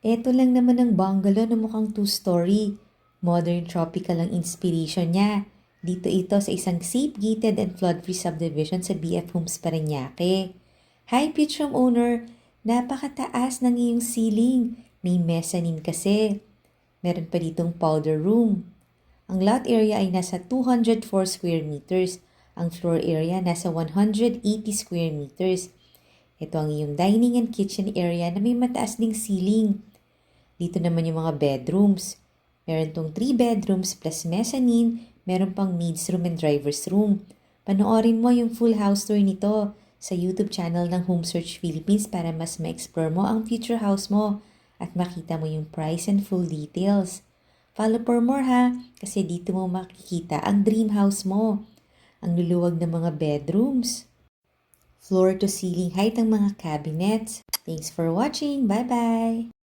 Eto lang naman ang bungalow na mukhang two-story. Modern tropical ang inspiration niya. Dito ito sa isang safe, gated and flood-free subdivision sa BF Homes Parañaque. Hi, Pitchroom owner! Napakataas ng iyong ceiling. May mezzanine kasi. Meron pa ditong powder room. Ang lot area ay nasa 204 square meters. Ang floor area nasa 180 square meters. Ito ang iyong dining and kitchen area na may mataas ding ceiling. Dito naman yung mga bedrooms. Meron tong 3 bedrooms plus mezzanine, meron pang maid's room and driver's room. Panoorin mo yung full house tour nito sa YouTube channel ng Home Search Philippines para mas ma-explore mo ang future house mo at makita mo yung price and full details. Follow for more ha, kasi dito mo makikita ang dream house mo. Ang luluwag ng mga bedrooms. Floor to ceiling height ang mga cabinets. Thanks for watching. Bye-bye!